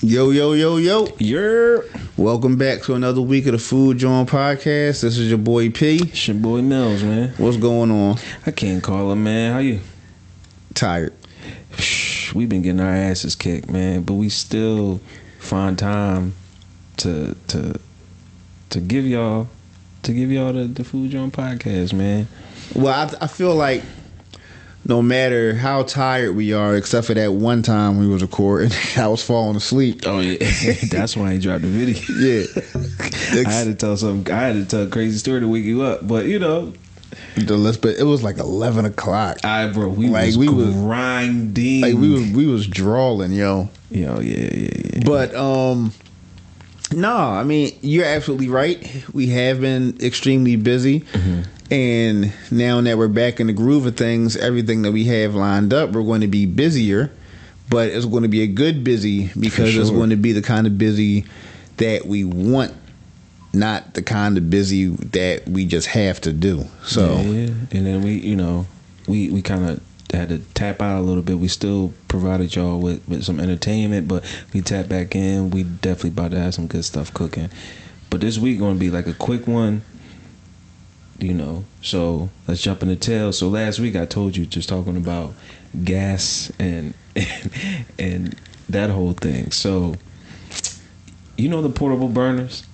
Yo, yo, yo, yo. Yeah. Welcome back to another week of the Food Joint Podcast. This is your boy P. It's your boy Mills, man. What's going on? I can't call him, man. How you? Tired. We've been getting our asses kicked, man, but we still find time to give y'all the Food Joint Podcast, man. Well, I feel like no matter how tired we are, except for that one time we was recording, I was falling asleep. Oh yeah, that's why I dropped the video. Yeah, I had to tell a crazy story to wake you up, but you know. But it was like 11 o'clock. We was grinding. Like we was drawing, yo. Yeah. But no, I mean, you're absolutely right. We have been extremely busy. Mm-hmm. And now that we're back in the groove of things, everything that we have lined up, we're going to be busier. But it's going to be a good busy because it's going to be the kind of busy that we want, not the kind of busy that we just have to do. So yeah. And then we kind of had to tap out a little bit. We still provided y'all with some entertainment, but we tapped back in. We definitely about to have some good stuff cooking. But this week going to be like a quick one, so let's jump in the tail. So last week I told you, just talking about gas and that whole thing. So the portable burners.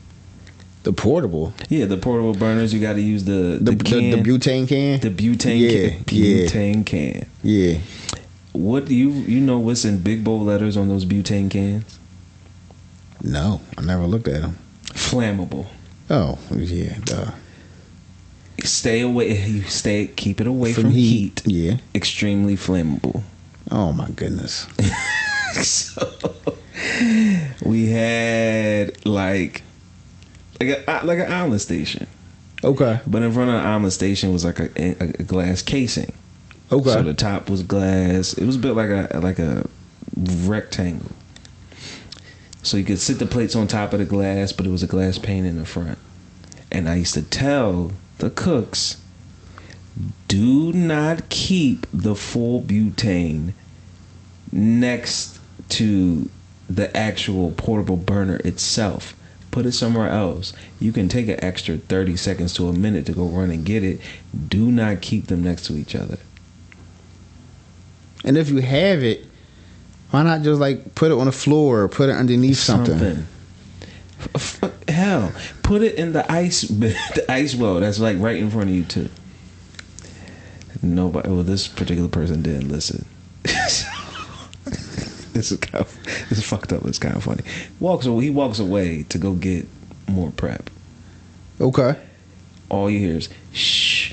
The portable? Yeah, the portable burners. You got to use the can. The butane can? The butane can. Butane can. Yeah. What do you know what's in big bold letters on those butane cans? No, I never looked at them. Flammable. Oh, yeah, duh. Stay away. Keep it away from heat. Yeah. Extremely flammable. Oh my goodness. So we had like an omelet station. Okay. But in front of the omelet station was like a glass casing. Okay. So the top was glass. It was built like a rectangle. So you could sit the plates on top of the glass, but it was a glass pane in the front. And I used to tell the cooks, do not keep the full butane next to the actual portable burner itself. Put it somewhere else. You can take an extra 30 seconds to a minute to go run and get it. Do not keep them next to each other. And if you have it, why not just like put it on the floor or put it underneath something? Hell, put it in the ice well that's like right in front of you too. Nobody. Well, this particular person didn't listen. This is fucked up. It's kind of funny. He walks away to go get more prep. Okay. All you hear is shh.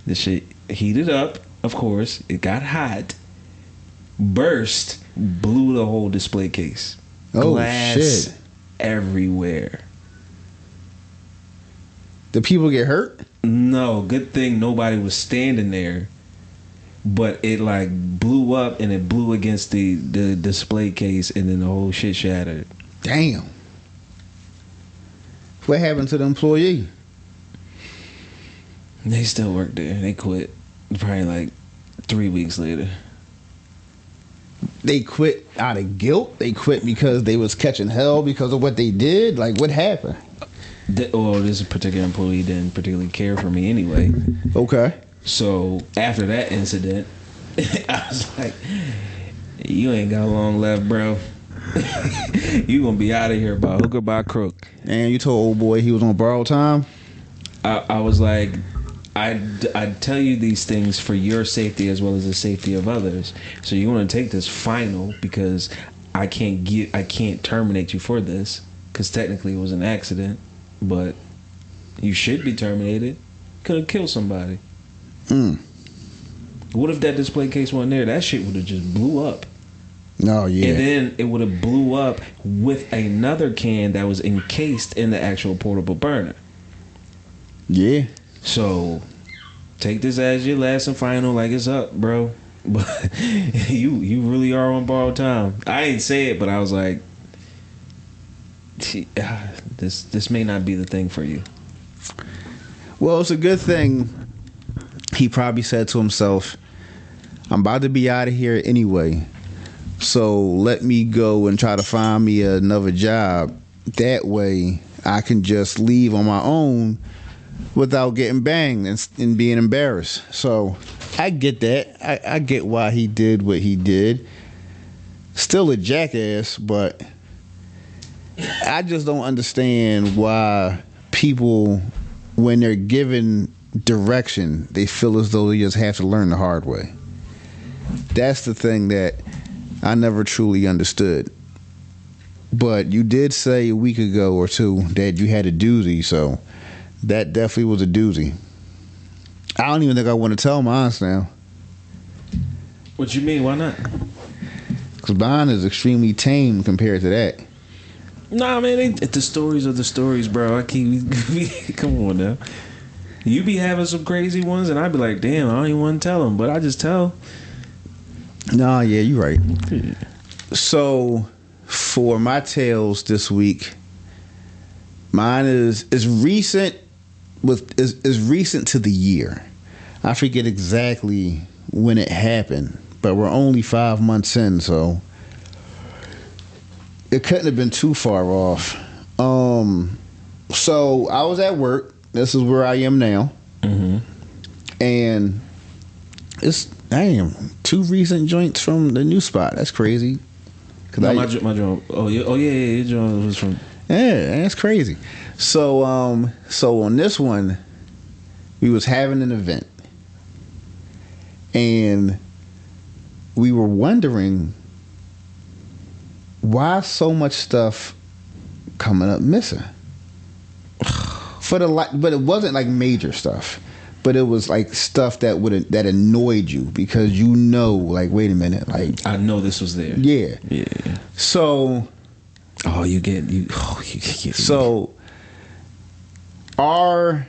The shit heated up. Of course, it got hot. Burst. Blew the whole display case. Oh, glass shit. Everywhere. Did people get hurt? No. Good thing nobody was standing there. But it like blew up and it blew against the display case and then the whole shit shattered. Damn. What happened to the employee? They still work there. They quit probably like 3 weeks later. They quit out of guilt? They quit because they was catching hell because of what they did? Like, what happened? This particular employee didn't particularly care for me anyway. Okay. So after that incident, I was like, you ain't got long left, bro. You gonna be out of here by hook or by crook. And you told old boy he was on borrowed time? I was like, I tell you these things for your safety as well as the safety of others. So you want to take this final because I can't terminate you for this because technically it was an accident, but you should be terminated. Could have killed somebody. What if that display case wasn't there? That shit would have just blew up. No, yeah. And then it would have blew up with another can that was encased in the actual portable burner. Yeah. So take this as your last and final, like it's up, bro. But you really are on borrowed time. I ain't say it, but I was like, this may not be the thing for you. Well, it's a good thing. He probably said to himself, I'm about to be out of here anyway. So let me go and try to find me another job. That way I can just leave on my own without getting banged and being embarrassed. So I get that. I get why he did what he did. Still a jackass, but I just don't understand why people, when they're given direction, they feel as though they just have to learn the hard way. That's the thing that I never truly understood. But you did say a week ago or two that you had a doozy, so that definitely was a doozy. I don't even think I want to tell mine now. What you mean? Why not? Because mine is extremely tame compared to that. Nah, man, the stories are the stories, bro. I can't. Come on now. You be having some crazy ones, and I be like, damn, I don't even want to tell them, but I just tell. Nah, yeah, you're right. So, for my tales this week, mine is recent. Is recent to the year. I forget exactly when it happened, but we're only 5 months in, so it couldn't have been too far off. So I was at work. This is where I am now, and it's two recent joints from the new spot. That's crazy. No, my joint. Oh yeah, your joint was from. Yeah, that's crazy. So on this one, we was having an event, and we were wondering why so much stuff coming up missing. But it wasn't like major stuff, but it was like stuff that annoyed you because like, wait a minute, like I know this was there. Yeah. So. You get. So, our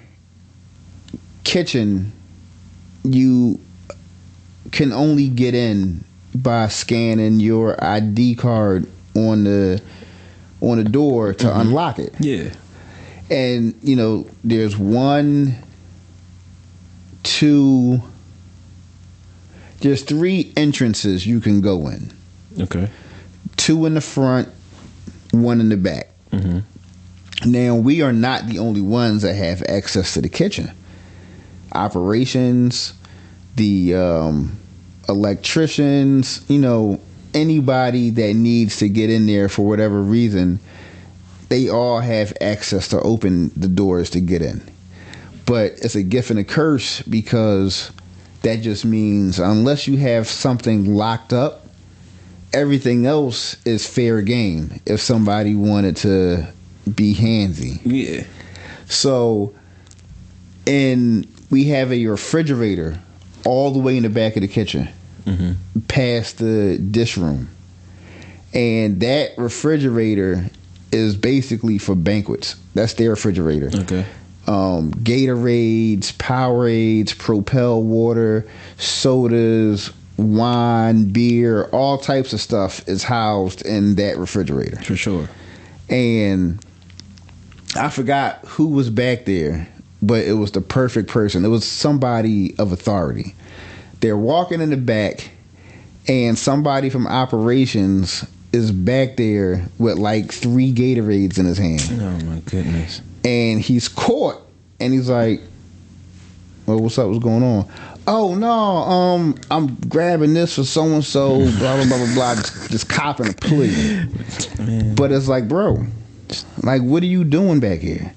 kitchen, you can only get in by scanning your ID card on the door to unlock it. Yeah. And there's 1, 2. There's 3 entrances you can go in. Okay. 2 in the front, 1 in the back. Now, we are not the only ones that have access to the kitchen. Operations, the electricians, anybody that needs to get in there for whatever reason, they all have access to open the doors to get in. But it's a gift and a curse because that just means unless you have something locked up, everything else is fair game if somebody wanted to be handsy. Yeah. So, we have a refrigerator all the way in the back of the kitchen, past the dish room. And that refrigerator is basically for banquets. That's their refrigerator. Okay. Gatorades, Powerades, Propel water, sodas, wine, beer, all types of stuff is housed in that refrigerator. For sure. And I forgot who was back there, but it was the perfect person. It was somebody of authority. They're walking in the back, and somebody from operations is back there with like 3 Gatorades in his hand. Oh my goodness. And he's caught, and he's like, well, what's up? What's going on? Oh no, I'm grabbing this for so and so, blah blah blah blah blah. Just copping a plea. Man. But it's like, bro, like, what are you doing back here?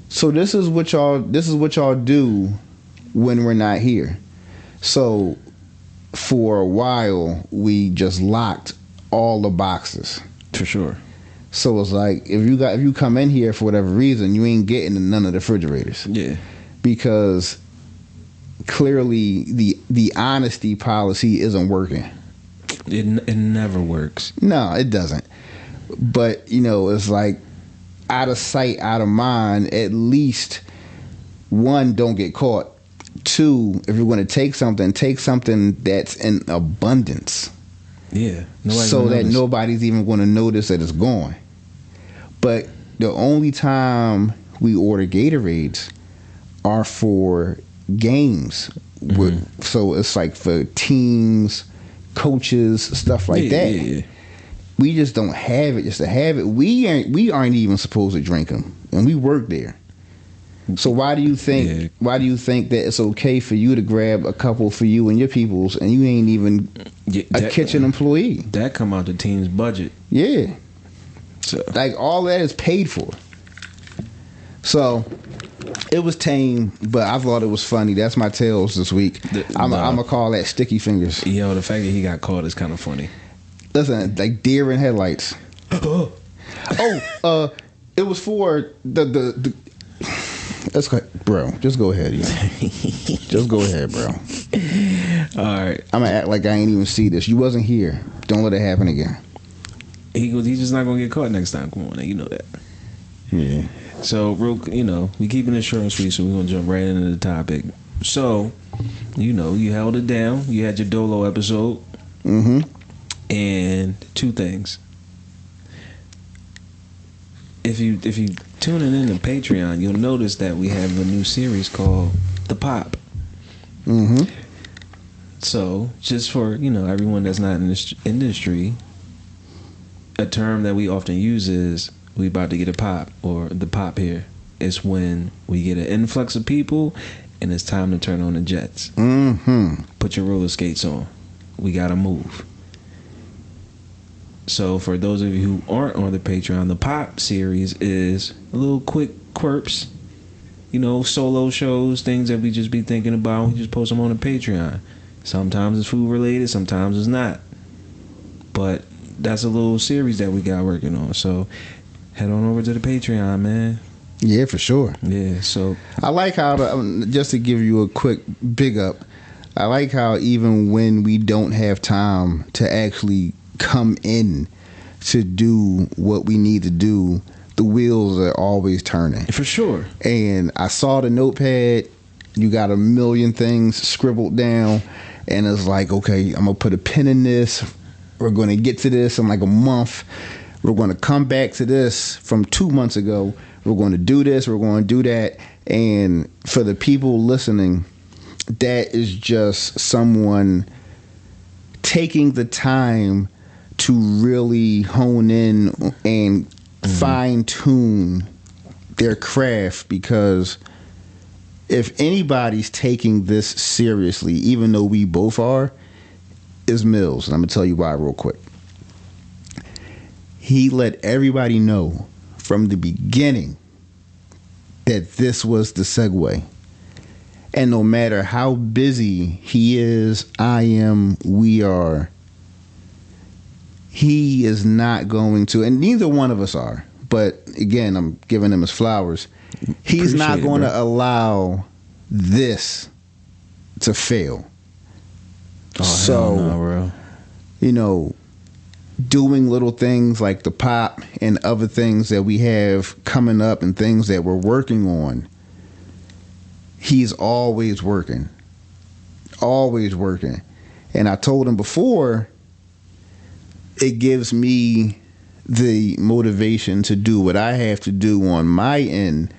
So this is what y'all do when we're not here. So for a while, we just locked all the boxes. For sure. So it's like if you come in here for whatever reason, you ain't getting in none of the refrigerators. Yeah. Because clearly the honesty policy isn't working. It never works. No, it doesn't. But it's like out of sight, out of mind. At least 1, don't get caught. 2, if you're going to take something that's in abundance. Yeah. So that nobody's even going to notice that it's gone. But the only time we order Gatorades are for games. So it's like for teams, coaches, stuff like that. Yeah. We just don't have it just to have it. We aren't even supposed to drink them, and we work there. So why do you think? Yeah. Why do you think that it's okay for you to grab a couple for you and your peoples, and you ain't even a kitchen employee? That come out the team's budget. Yeah. So Like all that is paid for. So it was tame, but I thought it was funny. That's my tales this week. I'm gonna call that Sticky Fingers. Yo, the fact that he got caught is kind of funny. Listen, like deer in headlights. It was for the. Let's go, bro. Just go ahead, just go ahead, bro. All right, I'm gonna act like I ain't even see this. You wasn't here. Don't let it happen again. He's just not gonna get caught next time. Come on, now, you know that. Yeah. So, we keeping it short and sweet, so we're gonna jump right into the topic. So, you held it down. You had your Dolo episode. Mm-hmm. And two things. If you tuning in to Patreon, you'll notice that we have a new series called The Pop. Mm-hmm. So, just for, everyone that's not in this industry, a term that we often use is we about to get a pop, or the pop here. It's when we get an influx of people and it's time to turn on the jets. Mm-hmm. Put your roller skates on. We gotta move. So for those of you who aren't on the Patreon, the Pop series is a little quick quirps, solo shows, things that we just be thinking about. We just post them on the Patreon. Sometimes it's food related, sometimes it's not. But that's a little series that we got working on. So head on over to the Patreon, man. Yeah, for sure. Yeah, so I like how, just to give you a quick big up, I like how even when we don't have time to actually come in to do what we need to do, the wheels are always turning. for sure. And I saw the notepad. You got a million things scribbled down, and it's like, okay, I'm gonna put a pin in this. We're gonna get to this in like a month. We're gonna come back to this from 2 months ago. We're going to do this. We're going to do that. And for the people listening, that is just someone taking the time to really hone in and fine tune their craft, because if anybody's taking this seriously, even though we both are, is Mills. And I'm going to tell you why real quick. He let everybody know from the beginning that this was the segue. And no matter how busy he is, I am, we are, he is not going to, and neither one of us are, but again, I'm giving him his flowers. He's not going to allow this to fail. Oh, so, hell no, bro. Doing little things like the Pop and other things that we have coming up and things that we're working on, he's always working. Always working. And I told him before, it gives me the motivation to do what I have to do on my end,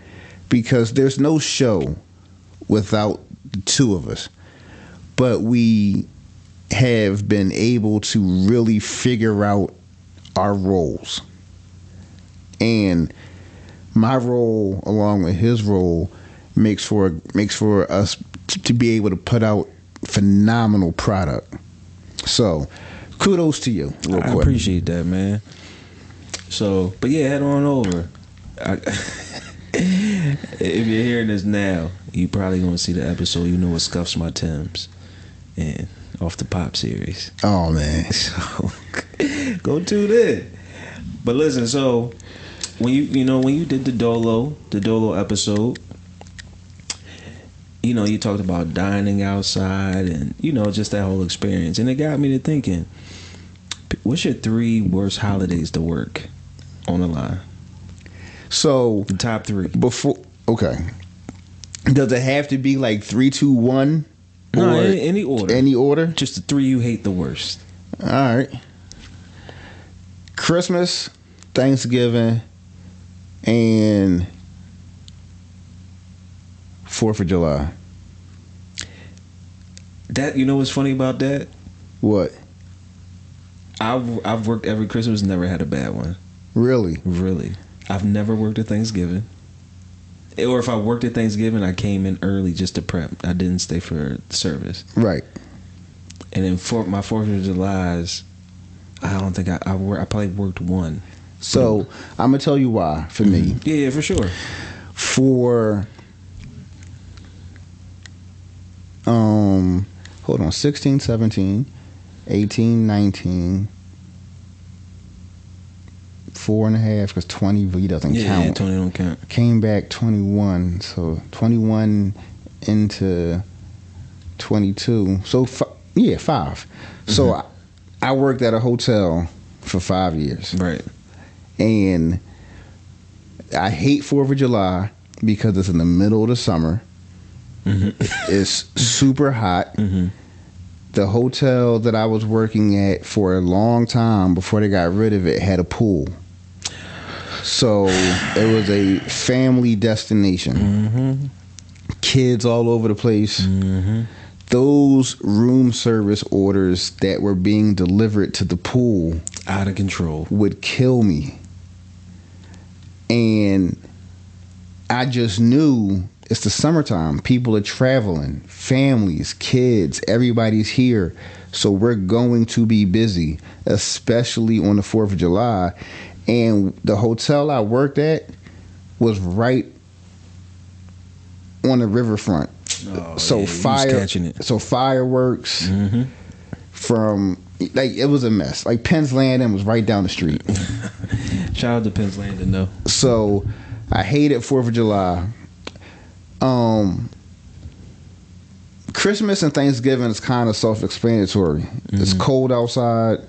because there's no show without the two of us. But we have been able to really figure out our roles. And my role, along with his role, makes for us to be able to put out phenomenal product. So, kudos to you, real quick. I appreciate that, man. So, but yeah, head on over. If you're hearing this now, you probably gonna see the episode. You know what scuffs my Timbs, and off the Pop series. Oh man, so go tune in. But listen, so when you did the Dolo episode, you talked about dining outside and just that whole experience, and it got me to thinking, what's your 3 worst holidays to work on the line? So the top 3 before. Okay, does it have to be like 3, 2, 1? No, any order. Any order. Just the 3 you hate the worst. All right. Christmas, Thanksgiving, and 4th of July. That what's funny about that? What? I've worked every Christmas, never had a bad one. Really? Really. I've never worked at Thanksgiving. Or if I worked at Thanksgiving, I came in early just to prep. I didn't stay for service. Right. And then for my 4th of July's, I don't think I probably worked one. So I'm gonna tell you why. For me, yeah, for sure. For hold on, 16, 17, 18, 19, 4.5, because 20 doesn't count. Yeah, 20 don't count. Came back 21, so 21 into 22. So 5. Mm-hmm. So I worked at a hotel for 5 years. Right. And I hate 4th of July because it's in the middle of the summer. Mm-hmm. It's super hot. Mm-hmm. The hotel that I was working at for a long time before they got rid of it had a pool. So it was a family destination. Mm-hmm. Kids all over the place. Mm-hmm. Those room service orders that were being delivered to the pool, out of control, would kill me. And I just knew it's the summertime. People are traveling, families, kids, everybody's here. So we're going to be busy, especially on the 4th of July. And the hotel I worked at was right on the riverfront. Oh, so yeah, so fireworks from, like, it was a mess. Like, Penn's Landing was right down the street. Shout out to Penn's Landing, though. So I hated 4th of July. Christmas and Thanksgiving is kind of self-explanatory. Mm-hmm. It's cold outside.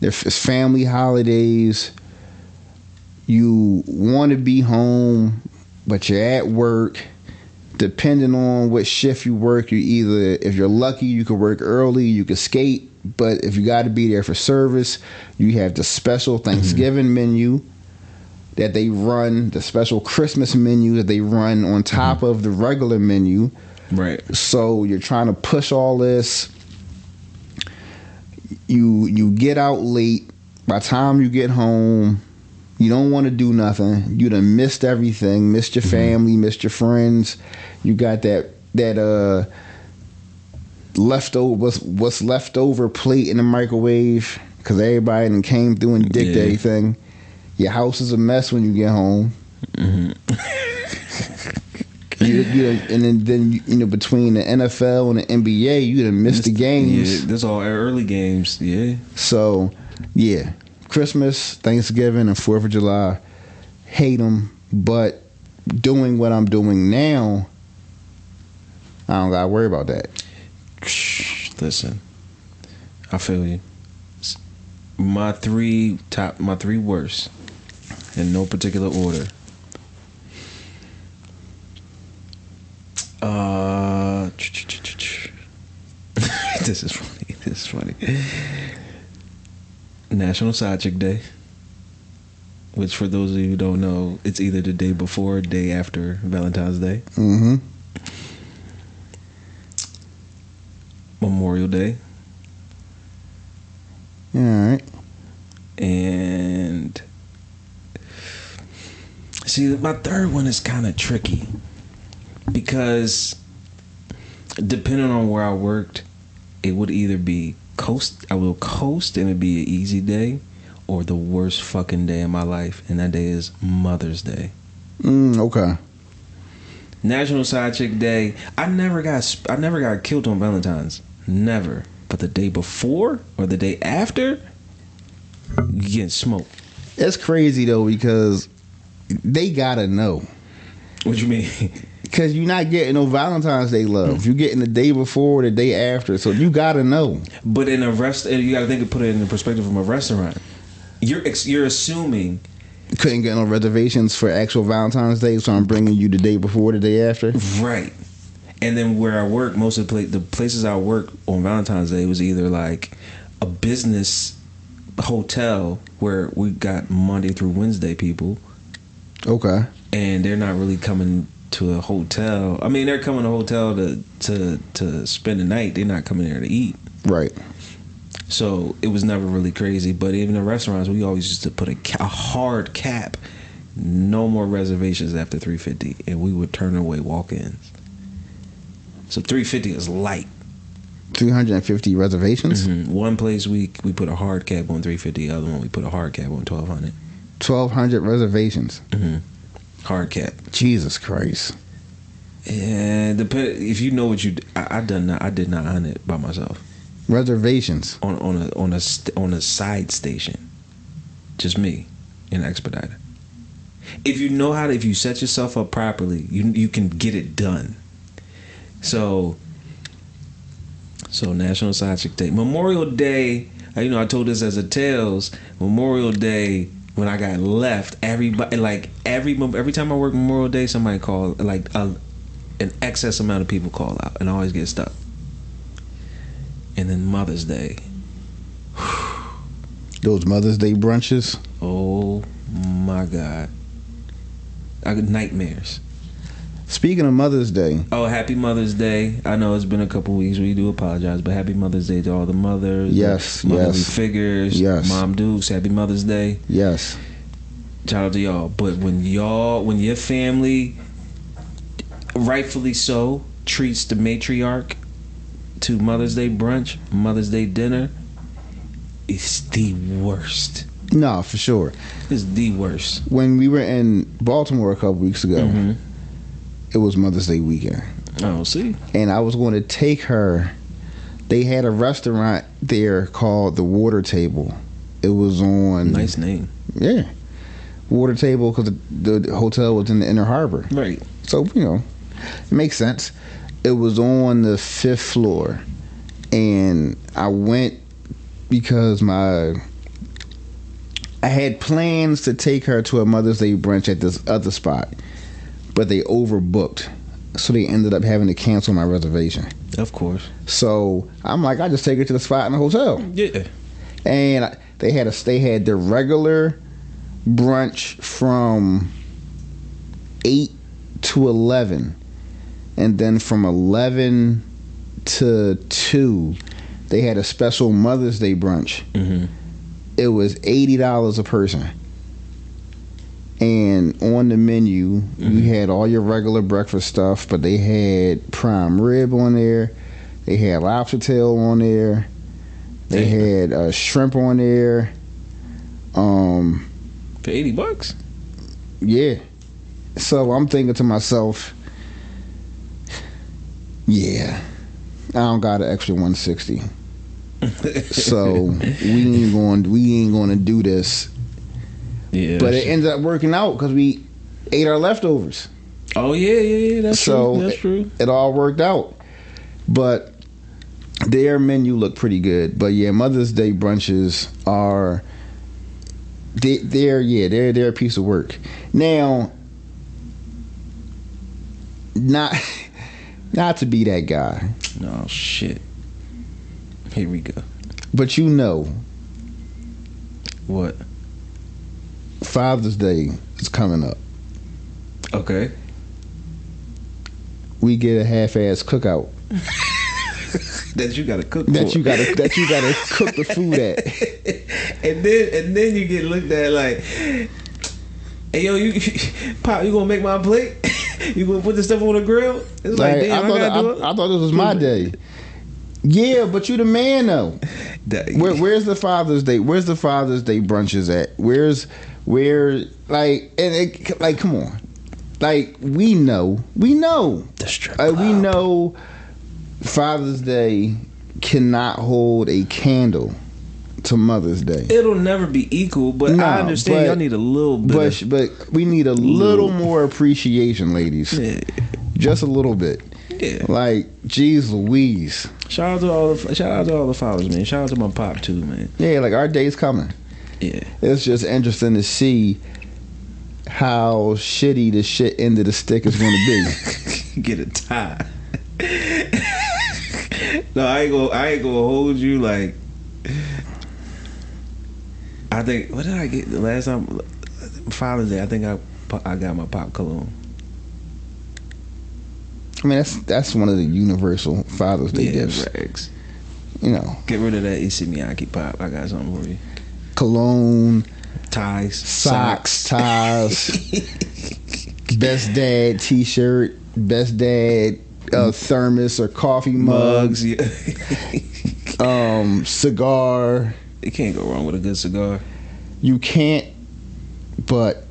It's family holidays. You want to be home, but you're at work. Depending on what shift you work, you either, if you're lucky, you can work early, you can skate. But if you got to be there for service, you have the special Thanksgiving menu that they run, the special Christmas menu that they run on top of the regular menu. Right. So you're trying to push all this. You get out late. By the time you get home, you don't want to do nothing. You done missed everything. Missed your family. Missed your friends. You got that leftover, what's left over plate in the microwave because everybody done came through and dicked everything. Your house is a mess when you get home. Mm-hmm. And then between the NFL and the NBA, you done missed the games. Yeah, that's all early games. Yeah. So, yeah, Christmas, Thanksgiving, and 4th of July, hate them. But doing what I'm doing now, I don't gotta worry about that. Listen, I feel you. My three worst, in no particular order. This is funny. National Side Chick Day, which for those of you who don't know, it's either the day before or day after Valentine's Day. Mm-hmm. Memorial Day. All right. And see, my third one is kind of tricky because depending on where I worked, it would either be I will coast and it'd be an easy day, or the worst fucking day of my life, and that day is Mother's Day. Okay. National Side Chick Day. I never got killed on Valentine's. Never. But the day before or the day after, you getting smoked. It's crazy though because they gotta know. What you mean? Because you're not getting no Valentine's Day love. You're getting the day before or the day after, so you gotta know. But in a you gotta put it in the perspective from a restaurant. You're assuming couldn't get no reservations for actual Valentine's Day, so I'm bringing you the day before, the day after. Right. And then where I work, most of the places I work on Valentine's Day was either like a business hotel where we got Monday through Wednesday people. Okay. And they're not really coming to a hotel. I mean, they're coming to a hotel to spend the night. They're not coming there to eat. Right. So it was never really crazy. But even in restaurants, we always used to put a hard cap. No more reservations after 350, and we would turn away walk-ins. So 350 is light. 350 reservations. One place we put a hard cap on 350. The other one we put a hard cap on 1200. 1,200 reservations. Hard cap. Jesus Christ. And if you know what I did not hunt it by myself. Reservations on a side station, just me, and Expediter. If you set yourself up properly, you can get it done. So National Side Chick Day, Memorial Day. I told this as a tales. Memorial Day, when I got left, everybody every time I work Memorial Day, somebody called an excess amount of people call out, and I always get stuck. And then Mother's Day. Those Mother's Day brunches. Oh my God. I got nightmares. Speaking of Mother's Day. Oh, happy Mother's Day. I know it's been a couple weeks. We do apologize, but happy Mother's Day to all the mothers. Yes, motherly figures. Yes. Mom Dukes, happy Mother's Day. Yes. Shout out to y'all. But when your family, rightfully so, treats the matriarch to Mother's Day brunch, Mother's Day dinner, it's the worst. No, for sure. It's the worst. When we were in Baltimore a couple weeks ago, it was Mother's Day weekend. Oh, see. And I was going to take her. They had a restaurant there called the Water Table. It was on. Nice name. Yeah. Water Table, because the hotel was in the Inner Harbor. Right. So, it makes sense. It was on the 5th floor. And I went because I had plans to take her to a Mother's Day brunch at this other spot, but they overbooked, so they ended up having to cancel my reservation. Of course. So I'm like, I just take her to the spot in the hotel. Yeah. And they had the regular brunch from 8 to 11, and then from 11 to 2, they had a special Mother's Day brunch. It was $80 a person. And on the menu, you had all your regular breakfast stuff, but they had prime rib on there. They had lobster tail on there. They had shrimp on there. For $80? Yeah. So I'm thinking to myself, yeah, I don't got an extra 160. So we ain't going to do this. Yeah. But it ended up working out because we ate our leftovers. Oh yeah, that's true. That's true. It all worked out. But their menu looked pretty good. But yeah, Mother's Day brunches are they're a piece of work. Now, not to be that guy. No shit. Here we go. But what? Father's Day is coming up. Okay. We get a half-ass cookout. That you gotta cook. That you gotta cook the food at. and then you get looked at like, hey yo, Pop, you gonna make my plate? You gonna put this stuff on the grill? It's like damn, I thought this was my day. Yeah, but you the man though. Where's the Father's Day? Where's the Father's Day brunches at? Come on, like we know the strip club. We know Father's Day cannot hold a candle to Mother's Day. It'll never be equal, but I understand y'all need a little bit. But we need a little more appreciation, ladies. Yeah. Just a little bit. Yeah. Like, geez Louise. Shout out to all the fathers, man. Shout out to my pop too, man. Yeah, like our day's coming. Yeah. It's just interesting to see how shitty the shit end of the stick is going to be. Get a tie. No, I ain't gonna hold you. Like, I think, what did I get the last time? Father's Day. I think I got my pop cologne. I mean, that's one of the universal Father's Day gifts. Rags. you know. Get rid of that Issey Miyake pop. I got something for you. Cologne, Ties, socks, ties, best dad t-shirt, best dad thermos or coffee mugs, yeah. cigar. You can't go wrong with a good cigar. You can't, but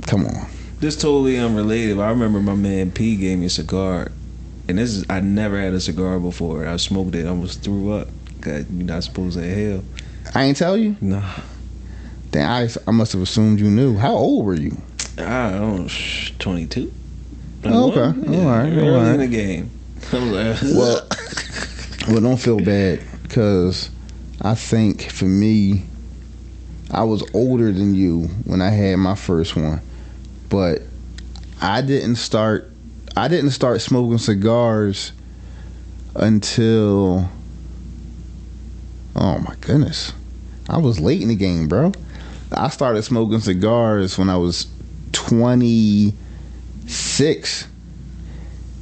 come on. This totally unrelated. I remember my man P gave me a cigar, and I never had a cigar before. I smoked it, I almost threw up. Cause you're not supposed to inhale. I ain't tell you? No. Then I must have assumed you knew. How old were you? I don't know, 22. Oh, okay. Yeah, all right. Early in the game. I was like, well, don't feel bad, because I think for me, I was older than you when I had my first one, but I didn't start smoking cigars until, oh my goodness, I was late in the game, bro. I started smoking cigars when I was 26.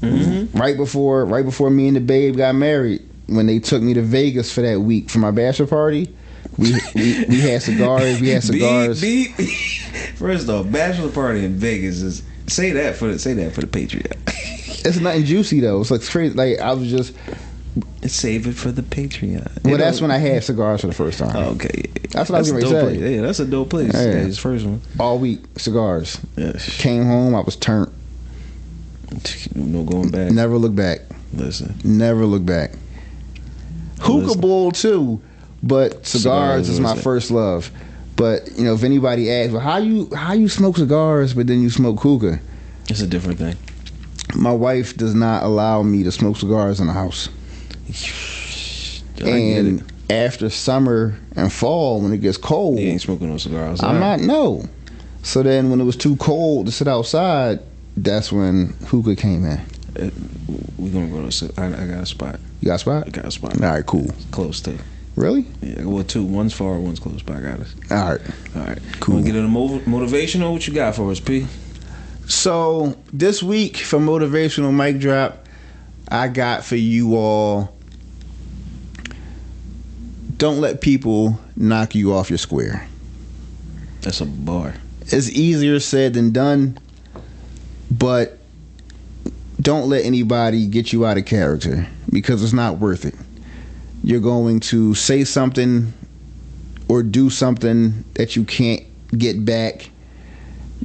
Mm-hmm. Right before me and the babe got married, when they took me to Vegas for that week for my bachelor party, we had cigars. We had cigars. Beep. First off, bachelor party in Vegas is say that for the Patreon. It's nothing juicy though. It's like crazy. Like I was just save it for the Patreon. Well, that's when I had cigars for the first time. Oh, okay, that's what I was going to say. Place. Yeah, that's a dope place. Yeah, his first one. All week cigars. Yes. Came home, I was turned. No going back. Never look back. Listen. Never look back. Hookah bowl too, but cigars is my first love. But you know, if anybody asks, well, how you smoke cigars, but then you smoke hookah? It's a different thing. My wife does not allow me to smoke cigars in the house. And after summer and fall, when it gets cold, you ain't smoking no cigars. I'm not. No. So then, when it was too cold to sit outside, that's when hookah came in. We're gonna go to. I got a spot. You got a spot? I got a spot. All right, cool. Close to. Really? Yeah. Well, two. One's far. One's close. But I got it. All right. Cool. Want to get into motivational? What you got for us, P? So this week for motivational mic drop, I got for you all. Don't let people knock you off your square. That's a bar. It's easier said than done, but don't let anybody get you out of character, because it's not worth it. You're going to say something or do something that you can't get back.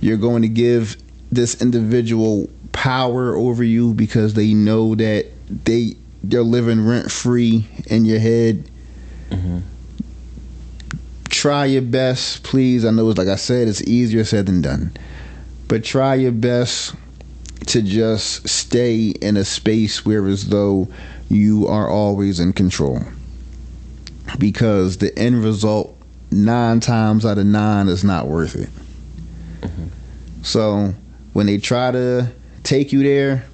You're going to give this individual power over you because they know that they're living rent free in your head. Mm-hmm. Try your best, please. I know it's like I said, it's easier said than done, but try your best to just stay in a space where as though you are always in control, because the end result 9 times out of 9 is not worth it. Mm-hmm. So when they try to take you there,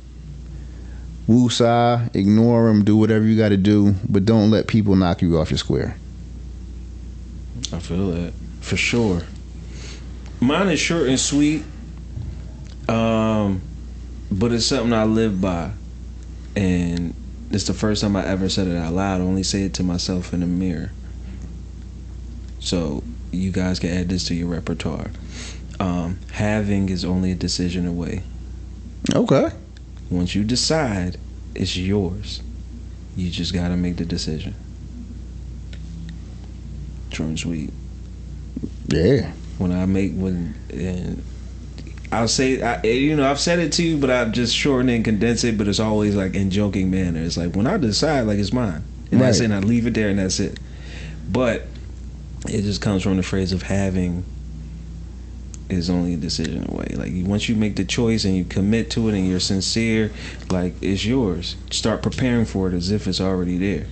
woosah, ignore them, do whatever you got to do, but don't let people knock you off your square. I feel that for sure. Mine is short and sweet, but it's something I live by, and it's the first time I ever said it out loud. I only say it to myself in the mirror. So you guys can add this to your repertoire. Having is only a decision away. Okay. Once you decide, it's yours. You just gotta make the decision. Short and sweet. Yeah. I'll say, I've said it to you, but I've just shortened and condensed it. But it's always like in joking manner. It's like when I decide, like it's mine, and that's it. And I leave it there, and that's it. But it just comes from the phrase of having is only a decision away. Like once you make the choice and you commit to it and you're sincere, like it's yours. Start preparing for it as if it's already there.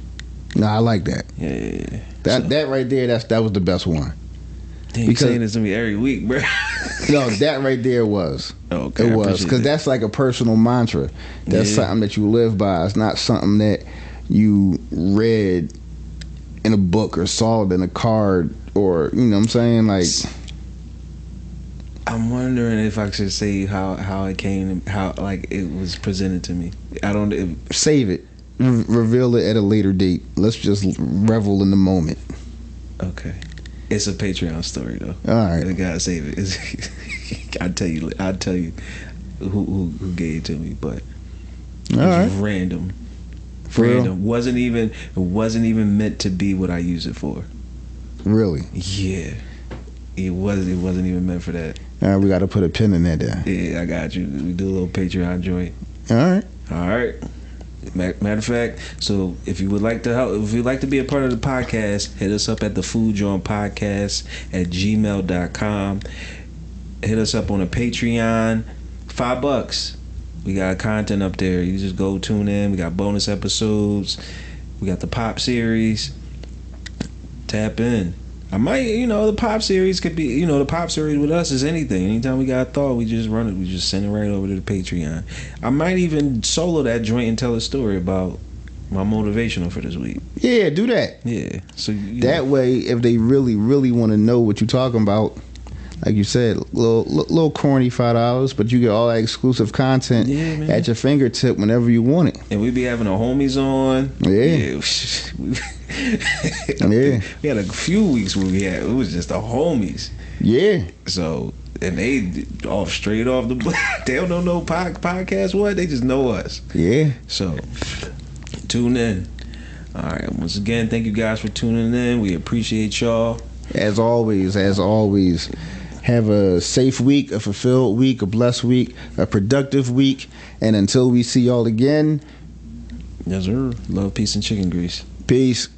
No, I like that. Yeah. That right there, that was the best one. Damn, you saying this to me every week, bro. No, that right there was. Okay, it was, because that's like a personal mantra. That's something that you live by. It's not something that you read in a book or saw it in a card, or you know what I'm saying. Like, I'm wondering if I should say how it came, how like it was presented to me. I don't save it. reveal it at a later date. Let's just revel in the moment. Okay. It's a Patreon story though. All right. I gotta save it. I'll tell you who gave it to me, but it was random. For real? Random. It wasn't even meant to be what I use it for. Really? Yeah. It wasn't even meant for that. All right, we got to put a pin in that there. Yeah, I got you. We do a little Patreon joint. All right. Matter of fact, so if you would like to help, if you'd like to be a part of the podcast, hit us up at the Food Joint Podcast at gmail.com. Hit us up on a Patreon, $5. We got content up there. You just go tune in. We got bonus episodes. We got the pop series. Tap in. I might, the pop series could be, the pop series with us is anything. Anytime we got a thought, we just run it. We just send it right over to the Patreon. I might even solo that joint and tell a story about my motivational for this week. Yeah, do that. Yeah. So that way, if they really, really want to know what you're talking about, like you said, little corny $5, but you get all that exclusive content at your fingertip whenever you want it. And we be having the homies on. Yeah. Yeah. We had a few weeks where it was just the homies. Yeah. So, and they straight off the they don't know no podcast what, they just know us. Yeah. So, tune in. All right. Once again, thank you guys for tuning in. We appreciate y'all. As always, have a safe week, a fulfilled week, a blessed week, a productive week. And until we see y'all again. Yes, sir. Love, peace, and chicken grease. Peace.